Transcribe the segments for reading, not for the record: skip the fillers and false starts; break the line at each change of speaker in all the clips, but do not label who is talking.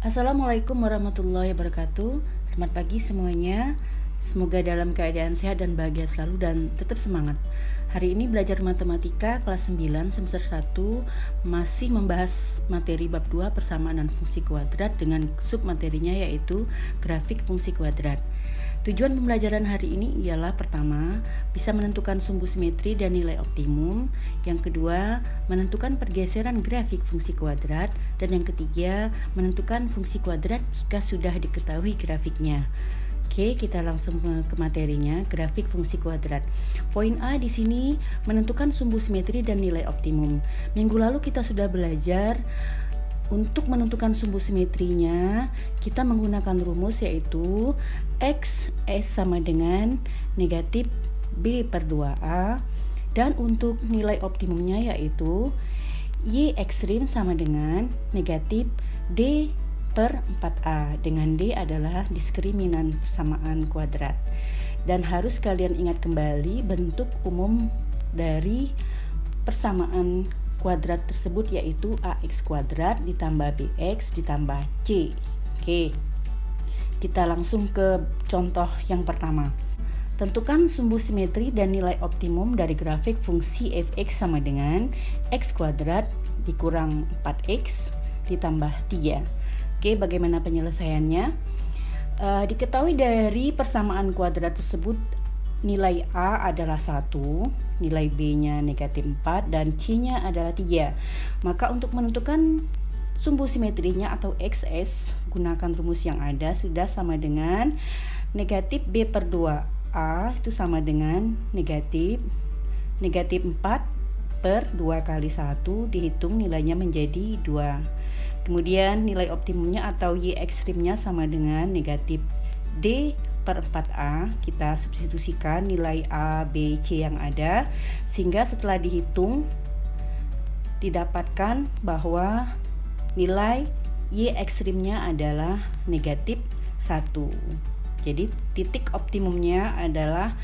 Assalamualaikum warahmatullahi wabarakatuh. Selamat pagi semuanya. Semoga dalam keadaan sehat dan bahagia selalu dan tetap semangat. Hari ini belajar matematika kelas 9 semester 1 masih membahas materi bab 2 persamaan dan fungsi kuadrat dengan submaterinya yaitu grafik fungsi kuadrat. Tujuan pembelajaran hari ini ialah pertama, bisa menentukan sumbu simetri dan nilai optimum. Yang kedua, menentukan pergeseran grafik fungsi kuadrat. Dan yang ketiga, menentukan fungsi kuadrat jika sudah diketahui grafiknya. Oke, kita langsung ke materinya, grafik fungsi kuadrat. Poin A di sini menentukan sumbu simetri dan nilai optimum. Minggu lalu kita sudah belajar untuk menentukan sumbu simetrinya, kita menggunakan rumus yaitu X sama dengan negatif B per 2A. Dan untuk nilai optimumnya yaitu Y ekstrim sama dengan negatif D per 4A. Dengan D adalah diskriminan persamaan kuadrat. Dan harus kalian ingat kembali bentuk umum dari persamaan kuadrat tersebut yaitu ax kuadrat ditambah bx ditambah c. Oke, kita langsung ke contoh yang pertama. Tentukan sumbu simetri dan nilai optimum dari grafik fungsi fx sama dengan x kuadrat dikurang 4x ditambah 3. Oke, bagaimana penyelesaiannya? Diketahui dari persamaan kuadrat tersebut nilai A adalah 1, nilai B-nya negatif 4, dan C-nya adalah 3. Maka untuk menentukan sumbu simetrinya atau XS, gunakan rumus yang ada sudah sama dengan negatif B per 2A itu sama dengan negatif 4 per 2 kali 1 dihitung nilainya menjadi 2. Kemudian nilai optimumnya atau Y ekstrimnya sama dengan negatif D per 4A, kita substitusikan nilai A, B, C yang ada sehingga setelah dihitung didapatkan bahwa nilai Y ekstrimnya adalah negatif 1. Jadi titik optimumnya adalah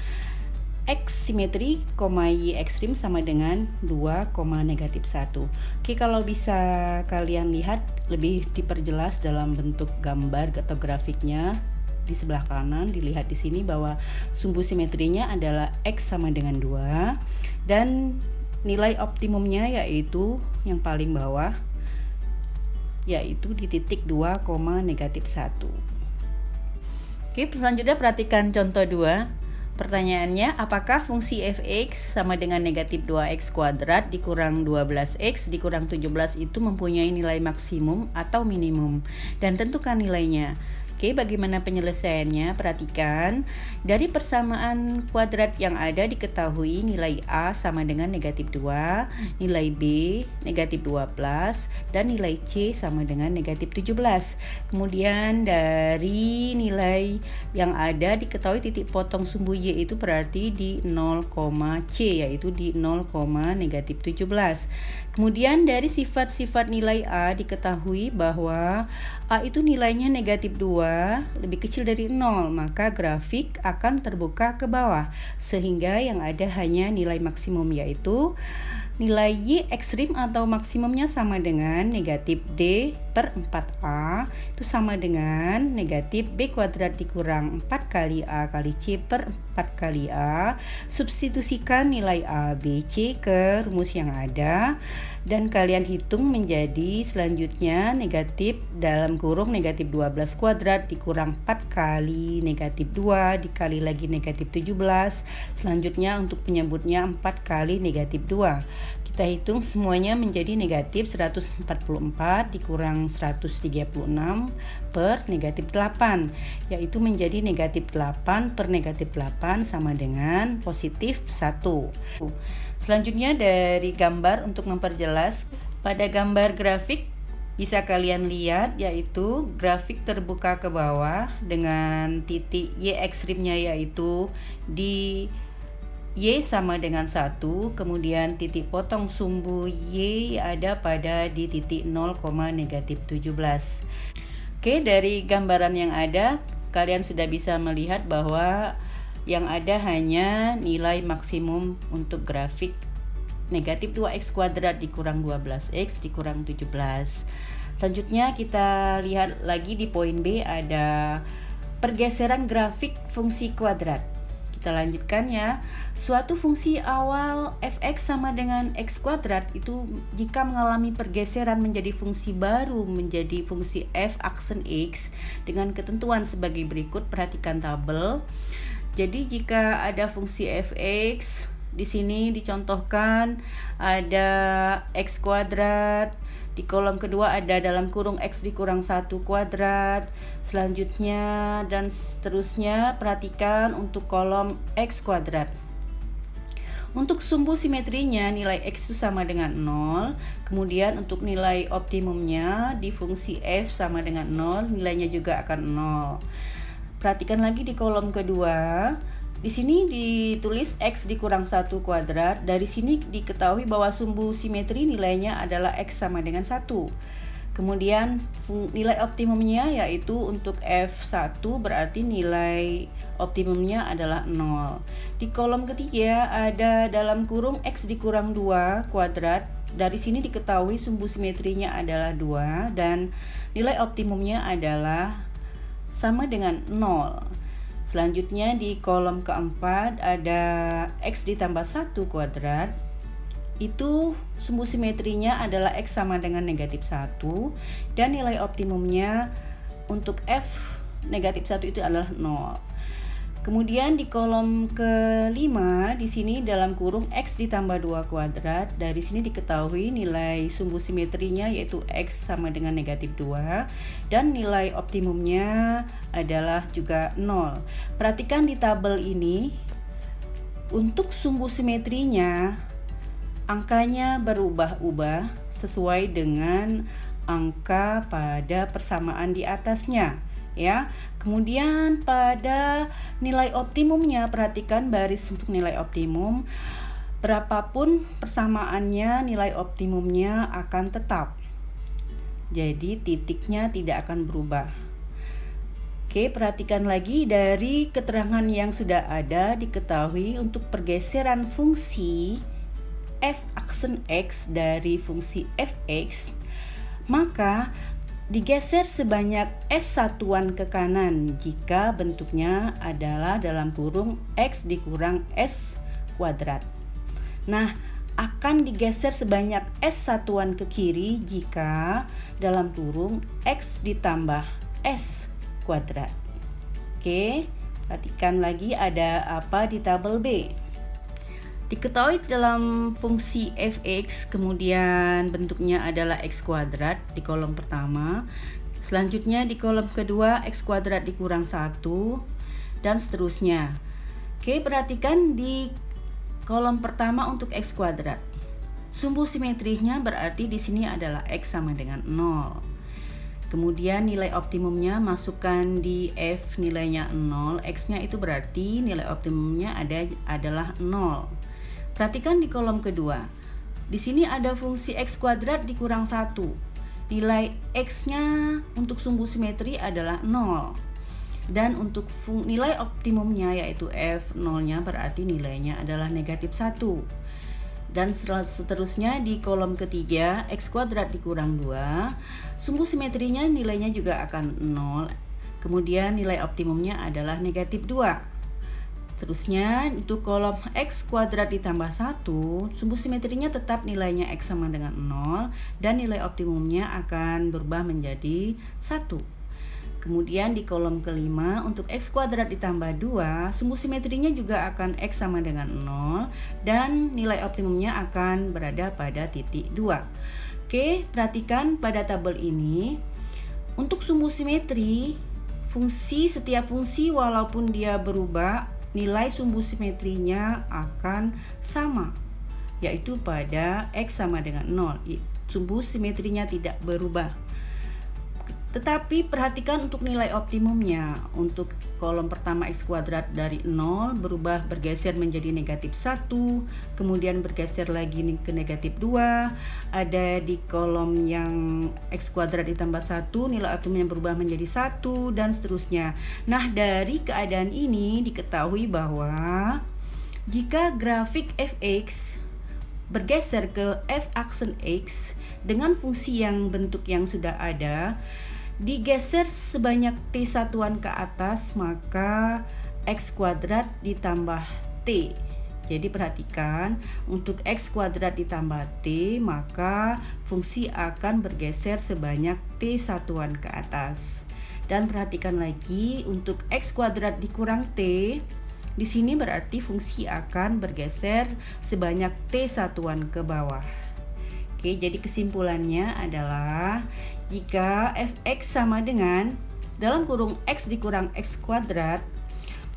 X simetri, Y ekstrim sama dengan 2, negatif 1. Oke, kalau bisa kalian lihat lebih diperjelas dalam bentuk gambar atau grafiknya di sebelah kanan, dilihat di sini bahwa sumbu simetrinya adalah X sama dengan 2 dan nilai optimumnya yaitu yang paling bawah yaitu di titik 2, negatif 1. Oke, selanjutnya perhatikan contoh 2. Pertanyaannya, apakah fungsi fx sama dengan negatif 2x kuadrat dikurang 12x dikurang 17 itu mempunyai nilai maksimum atau minimum? Dan tentukan nilainya. Oke, bagaimana penyelesaiannya? Perhatikan, dari persamaan kuadrat yang ada diketahui nilai A sama dengan negatif 2, nilai B negatif 12, dan nilai C sama dengan negatif 17. Kemudian dari nilai yang ada diketahui titik potong sumbu Y itu berarti di 0, C yaitu di 0, negatif 17. Kemudian dari sifat-sifat nilai A diketahui bahwa A itu nilainya negatif 2, lebih kecil dari 0, maka grafik akan terbuka ke bawah sehingga yang ada hanya nilai maksimum yaitu nilai Y ekstrim atau maksimumnya sama dengan negatif D per 4A itu sama dengan negatif B kuadrat dikurang 4 kali A kali C per 4 kali A. Substitusikan nilai A, B, C ke rumus yang ada dan kalian hitung menjadi selanjutnya negatif dalam kurung negatif 12 kuadrat dikurang 4 kali negatif 2 dikali lagi negatif 17. Selanjutnya untuk penyebutnya 4 kali negatif 2. Kita hitung semuanya menjadi negatif 144 dikurang 136 per negatif 8, yaitu menjadi negatif 8 per negatif 8 sama dengan positif 1. Selanjutnya dari gambar untuk memperjelas, pada gambar grafik bisa kalian lihat yaitu grafik terbuka ke bawah dengan titik Y ekstrimnya yaitu di Y sama dengan 1, kemudian titik potong sumbu Y ada pada di titik 0, negatif 17. Oke, dari gambaran yang ada kalian sudah bisa melihat bahwa yang ada hanya nilai maksimum untuk grafik negatif 2x kuadrat dikurang 12x dikurang 17. Selanjutnya kita lihat lagi di poin B, ada pergeseran grafik fungsi kuadrat. Kita lanjutkan ya. Suatu fungsi awal fx sama dengan x kuadrat itu jika mengalami pergeseran menjadi fungsi baru menjadi fungsi f aksen x dengan ketentuan sebagai berikut. Perhatikan tabel. Jadi jika ada fungsi fx di sini dicontohkan ada x kuadrat, di kolom kedua ada dalam kurung x dikurang 1 kuadrat, selanjutnya dan seterusnya. Perhatikan untuk kolom x kuadrat. Untuk sumbu simetrinya nilai x itu sama dengan 0. Kemudian untuk nilai optimumnya di fungsi f sama dengan 0, nilainya juga akan 0. Perhatikan lagi di kolom kedua. Di sini ditulis x dikurang 1 kuadrat. Dari sini diketahui bahwa sumbu simetri nilainya adalah x sama dengan 1. Kemudian nilai optimumnya yaitu untuk f1 berarti nilai optimumnya adalah 0. Di kolom ketiga ada dalam kurung x dikurang 2 kuadrat. Dari sini diketahui sumbu simetrinya adalah 2 dan nilai optimumnya adalah sama dengan 0. Selanjutnya di kolom keempat ada x ditambah 1 kuadrat. Itu sumbu simetrinya adalah x sama dengan negatif 1 dan nilai optimumnya untuk f negatif 1 itu adalah 0. Kemudian di kolom kelima di sini dalam kurung x ditambah 2 kuadrat. Dari sini diketahui nilai sumbu simetrinya yaitu x sama dengan negatif 2 dan nilai optimumnya adalah juga 0. Perhatikan di tabel ini untuk sumbu simetrinya angkanya berubah-ubah sesuai dengan angka pada persamaan di atasnya. Ya, kemudian pada nilai optimumnya perhatikan baris untuk nilai optimum, berapapun persamaannya nilai optimumnya akan tetap. Jadi titiknya tidak akan berubah. Oke, perhatikan lagi dari keterangan yang sudah ada diketahui untuk pergeseran fungsi f aksen x dari fungsi fx, maka digeser sebanyak s satuan ke kanan jika bentuknya adalah dalam kurung x dikurang s kuadrat. Nah, akan digeser sebanyak s satuan ke kiri jika dalam kurung x ditambah s kuadrat. Oke, perhatikan lagi ada apa di tabel B. Diketahui dalam fungsi fx kemudian bentuknya adalah x kuadrat di kolom pertama. Selanjutnya di kolom kedua x kuadrat dikurang 1 dan seterusnya. Oke, perhatikan di kolom pertama untuk x kuadrat. Sumbu simetrinya berarti di sini adalah x sama dengan 0. Kemudian nilai optimumnya masukkan di f nilainya 0, x-nya itu berarti nilai optimumnya adalah 0. Perhatikan di kolom kedua. Di sini ada fungsi x kuadrat dikurang 1. Nilai x-nya untuk sumbu simetri adalah 0. Dan untuk nilai optimumnya yaitu f0-nya berarti nilainya adalah negatif 1. Dan seterusnya di kolom ketiga x kuadrat dikurang 2. Sumbu simetrinya nilainya juga akan 0. Kemudian nilai optimumnya adalah negatif 2. Terusnya untuk kolom x kuadrat ditambah 1, sumbu simetrinya tetap nilainya x sama dengan 0 dan nilai optimumnya akan berubah menjadi 1. Kemudian di kolom kelima untuk x kuadrat ditambah 2, sumbu simetrinya juga akan x sama dengan 0 dan nilai optimumnya akan berada pada titik 2. Oke, perhatikan pada tabel ini untuk sumbu simetri setiap fungsi walaupun dia berubah nilai sumbu simetrinya akan sama, yaitu pada x sama dengan 0. Sumbu simetrinya tidak berubah. Tetapi perhatikan untuk nilai optimumnya. Untuk kolom pertama x kuadrat dari 0 berubah bergeser menjadi negatif 1, kemudian bergeser lagi ke negatif 2. Ada di kolom yang x kuadrat ditambah 1, nilai optimumnya berubah menjadi 1 dan seterusnya. Nah, dari keadaan ini diketahui bahwa jika grafik fx bergeser ke f aksen x dengan fungsi yang bentuk yang sudah ada, digeser sebanyak t satuan ke atas, maka x kuadrat ditambah t. Jadi perhatikan, untuk x kuadrat ditambah t, maka fungsi akan bergeser sebanyak t satuan ke atas. Dan perhatikan lagi, untuk x kuadrat dikurang t, di sini berarti fungsi akan bergeser sebanyak t satuan ke bawah. Oke, jadi kesimpulannya adalah jika fx sama dengan dalam kurung x dikurang x kuadrat,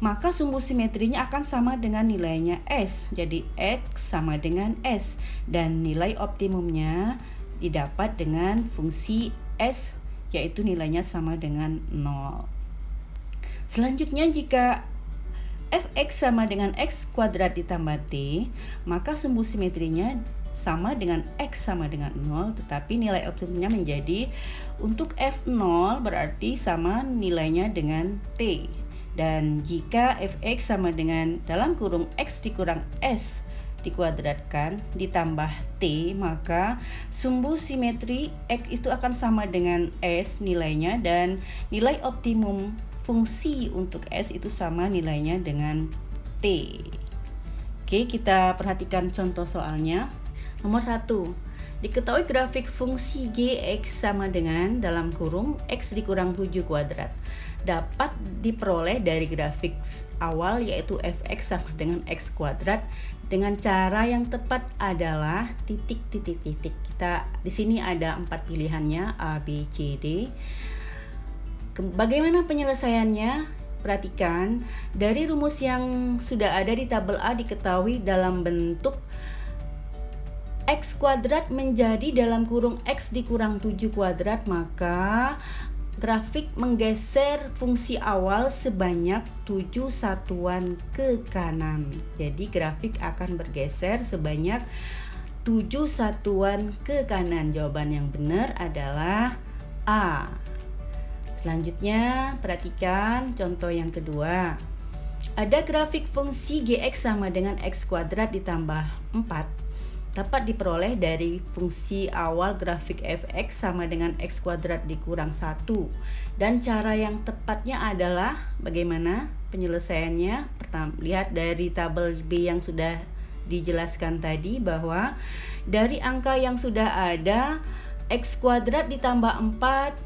maka sumbu simetrinya akan sama dengan nilainya s. Jadi x sama dengan s dan nilai optimumnya didapat dengan fungsi s, yaitu nilainya sama dengan 0. Selanjutnya, jika fx sama dengan x kuadrat ditambah t, maka sumbu simetrinya sama dengan x sama dengan 0, tetapi nilai optimumnya menjadi untuk f0 berarti sama nilainya dengan t. Dan jika fx sama dengan dalam kurung x dikurang s dikuadratkan ditambah t, maka sumbu simetri x itu akan sama dengan s nilainya, dan nilai optimum fungsi untuk s itu sama nilainya dengan t. Oke, kita perhatikan contoh soalnya. Nomor 1, diketahui grafik fungsi gx sama dengan dalam kurung x dikurang 7 kuadrat dapat diperoleh dari grafik awal, yaitu fx sama dengan x kuadrat, dengan cara yang tepat adalah titik. Kita di sini ada 4 pilihannya, A, B, C, D. Bagaimana penyelesaiannya? Perhatikan, dari rumus yang sudah ada di tabel A diketahui dalam bentuk x kuadrat menjadi dalam kurung x dikurang 7 kuadrat, maka grafik menggeser fungsi awal sebanyak 7 satuan ke kanan. Jadi grafik akan bergeser sebanyak 7 satuan ke kanan. Jawaban yang benar adalah A. Selanjutnya, perhatikan contoh yang kedua. Ada grafik fungsi gx sama dengan x kuadrat ditambah 4 dapat diperoleh dari fungsi awal grafik fx sama dengan x kuadrat dikurang 1. Dan cara yang tepatnya adalah bagaimana penyelesaiannya? Pertama, lihat dari tabel B yang sudah dijelaskan tadi, bahwa dari angka yang sudah ada x kuadrat ditambah 4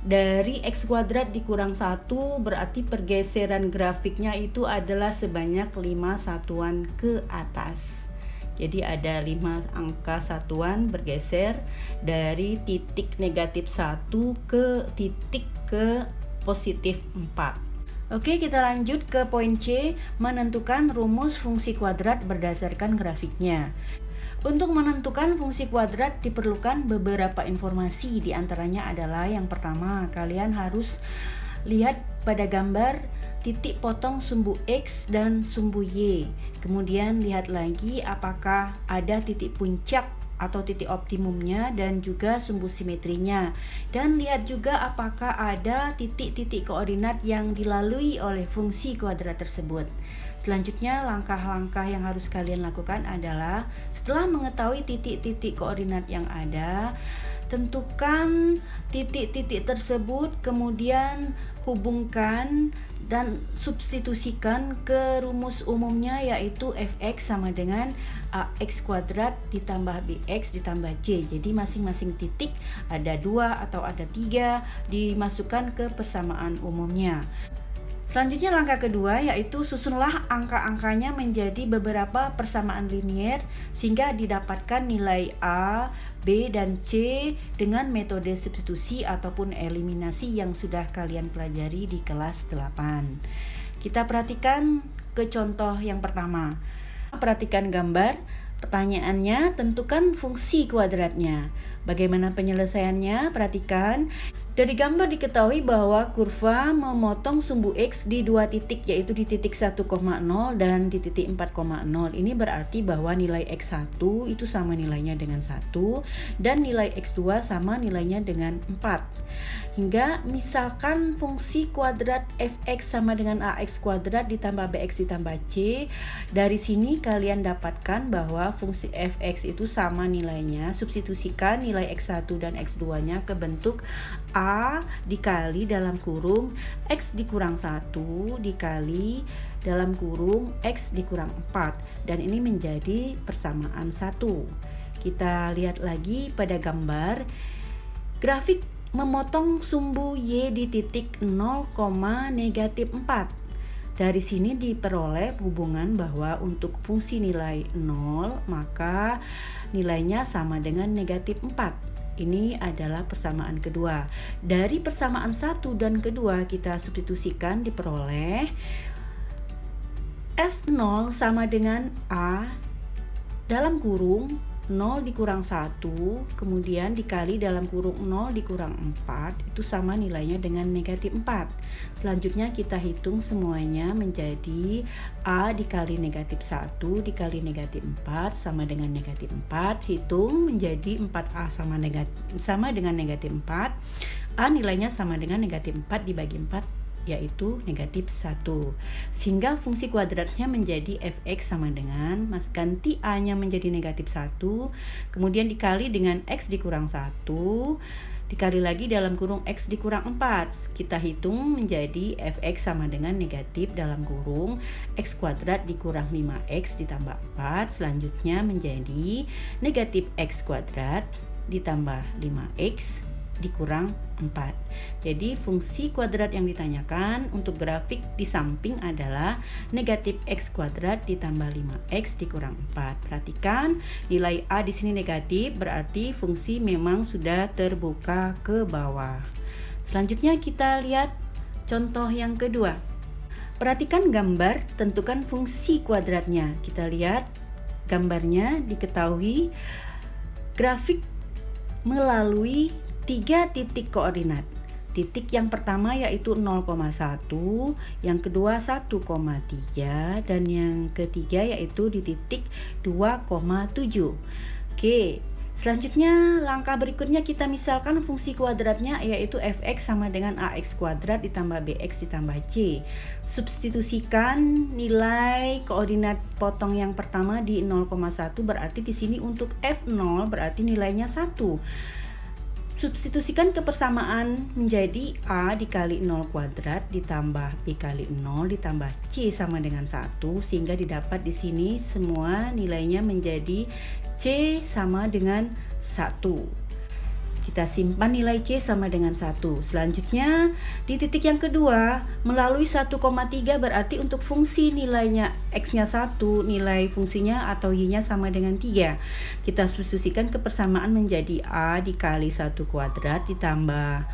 dari x kuadrat dikurang 1, berarti pergeseran grafiknya itu adalah sebanyak 5 satuan ke atas. Jadi ada 5 angka satuan bergeser dari titik negatif 1 ke titik ke positif 4. Oke, kita lanjut ke poin C, menentukan rumus fungsi kuadrat berdasarkan grafiknya. Untuk menentukan fungsi kuadrat diperlukan beberapa informasi, diantaranya adalah yang pertama, kalian harus lihat pada gambar titik potong sumbu X dan sumbu Y. Kemudian lihat lagi apakah ada titik puncak atau titik optimumnya dan juga sumbu simetrinya. Dan lihat juga apakah ada titik-titik koordinat yang dilalui oleh fungsi kuadrat tersebut. Selanjutnya, langkah-langkah yang harus kalian lakukan adalah setelah mengetahui titik-titik koordinat yang ada, tentukan titik-titik tersebut, kemudian hubungkan dan substitusikan ke rumus umumnya, yaitu fx sama dengan ax kuadrat ditambah bx ditambah c. Jadi masing-masing titik ada 2 atau ada 3 dimasukkan ke persamaan umumnya. Selanjutnya langkah kedua, yaitu susunlah angka-angkanya menjadi beberapa persamaan linier sehingga didapatkan nilai A, B, dan C dengan metode substitusi ataupun eliminasi yang sudah kalian pelajari di kelas 8. Kita perhatikan ke contoh yang pertama. Perhatikan gambar. Pertanyaannya, tentukan fungsi kuadratnya. Bagaimana penyelesaiannya? Perhatikan. Dari gambar diketahui bahwa kurva memotong sumbu X di dua titik, yaitu di titik 1,0 dan di titik 4,0. Ini berarti bahwa nilai X1 itu sama nilainya dengan 1 dan nilai X2 sama nilainya dengan 4. Hingga misalkan fungsi kuadrat fx sama dengan ax kuadrat ditambah bx ditambah c. Dari sini kalian dapatkan bahwa fungsi fx itu sama nilainya. Substitusikan nilai x1 dan x2 nya ke bentuk A dikali dalam kurung X dikurang 1 dikali dalam kurung X dikurang 4, dan ini menjadi persamaan 1. Kita lihat lagi pada gambar grafik memotong sumbu Y di titik 0, negatif 4. Dari sini diperoleh hubungan bahwa untuk fungsi nilai 0 maka nilainya sama dengan negatif 4. Ini adalah persamaan kedua. Dari persamaan 1 dan kedua kita substitusikan, diperoleh F0 sama dengan A dalam kurung 0 dikurang 1, kemudian dikali dalam kurung 0 dikurang 4, itu sama nilainya dengan negatif 4. Selanjutnya kita hitung semuanya menjadi A dikali negatif 1 dikali negatif 4 sama dengan negatif 4. Hitung menjadi 4A sama dengan negatif 4. A nilainya sama dengan negatif 4 dibagi 4, yaitu negatif 1. Sehingga fungsi kuadratnya menjadi fx sama dengan, ganti a-nya menjadi negatif 1, kemudian dikali dengan x dikurang 1, dikali lagi dalam kurung x dikurang 4. Kita hitung menjadi fx sama dengan negatif dalam kurung x kuadrat dikurang 5x ditambah 4. Selanjutnya menjadi negatif x kuadrat ditambah 5x dikurang 4. Jadi fungsi kuadrat yang ditanyakan untuk grafik di samping adalah negatif x kuadrat ditambah 5x dikurang 4. Perhatikan nilai A di sini negatif, berarti fungsi memang sudah terbuka ke bawah. Selanjutnya kita lihat contoh yang kedua. Perhatikan gambar, tentukan fungsi kuadratnya. Kita lihat gambarnya, diketahui grafik melalui 3 titik koordinat. Titik yang pertama yaitu 0,1, yang kedua 1,3, dan yang ketiga yaitu di titik 2,7. Oke, selanjutnya langkah berikutnya kita misalkan fungsi kuadratnya yaitu fx sama dengan ax kuadrat ditambah bx ditambah c. Substitusikan nilai koordinat potong yang pertama di 0,1, berarti di sini untuk f0 berarti nilainya 1. Substitusikan ke persamaan menjadi A dikali 0 kuadrat ditambah B kali 0 ditambah C sama dengan 1, sehingga didapat di sini semua nilainya menjadi C sama dengan 1. Kita simpan nilai C sama dengan 1. Selanjutnya di titik yang kedua melalui 1,3, berarti untuk fungsi nilainya X-nya 1, nilai fungsinya atau Y-nya sama dengan 3. Kita substitusikan ke persamaan menjadi A dikali 1 kuadrat ditambah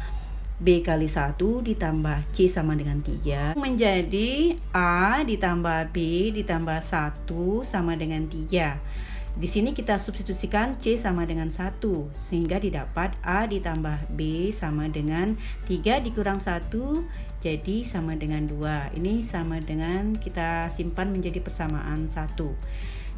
B kali 1 ditambah C sama dengan 3 menjadi A ditambah B ditambah 1 sama dengan 3. Di sini kita substitusikan C sama dengan 1, sehingga didapat A ditambah B sama dengan 3 dikurang 1, jadi sama dengan 2. Ini sama dengan, kita simpan menjadi persamaan 1.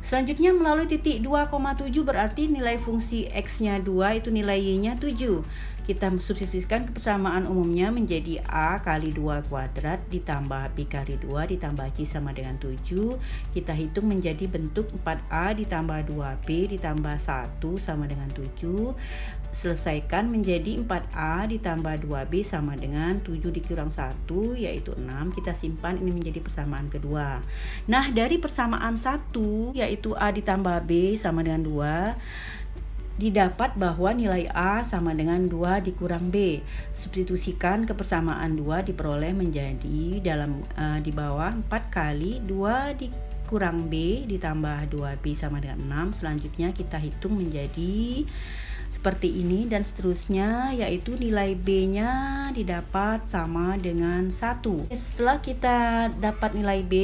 Selanjutnya melalui titik 2,7, berarti nilai fungsi X-nya 2, itu nilai Y-nya 7. Kita substitusikan ke persamaan umumnya menjadi A kali 2 kuadrat ditambah B kali 2 ditambah C sama dengan 7. Kita hitung menjadi bentuk 4A ditambah 2B ditambah 1 sama dengan 7. Selesaikan menjadi 4A ditambah 2B sama dengan 7 dikurang 1, yaitu 6. Kita simpan, ini menjadi persamaan kedua. Nah, dari persamaan 1 yaitu A ditambah B sama dengan 2, didapat bahwa nilai A sama dengan 2 dikurang B. Substitusikan ke persamaan 2, diperoleh menjadi di bawah 4 kali 2 dikurang B ditambah 2B sama dengan 6. Selanjutnya kita hitung menjadi seperti ini dan seterusnya, yaitu nilai B-nya didapat sama dengan 1. Setelah kita dapat nilai B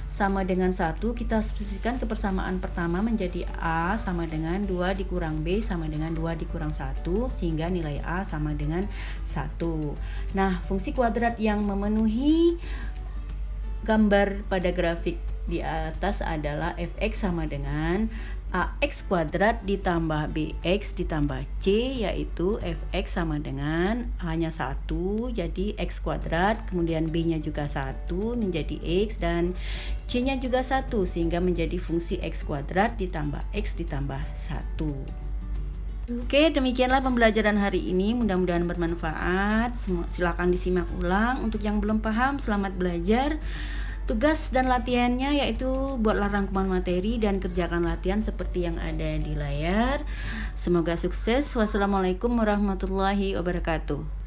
sama dengan 1, kita substitusikan kebersamaan pertama menjadi A sama dengan 2 dikurang B sama dengan 2 dikurang 1, sehingga nilai A sama dengan 1. Nah, fungsi kuadrat yang memenuhi gambar pada grafik di atas adalah fx sama dengan ax kuadrat ditambah bx ditambah c, yaitu fx sama dengan a-nya 1 jadi x kuadrat, kemudian b-nya juga 1 menjadi x, dan c-nya juga 1 sehingga menjadi fungsi x kuadrat ditambah x ditambah 1. Oke, demikianlah pembelajaran hari ini, mudah-mudahan bermanfaat. Silakan disimak ulang. Untuk yang belum paham, selamat belajar. Tugas dan latihannya yaitu buatlah rangkuman materi dan kerjakan latihan seperti yang ada di layar. Semoga sukses. Wassalamualaikum warahmatullahi wabarakatuh.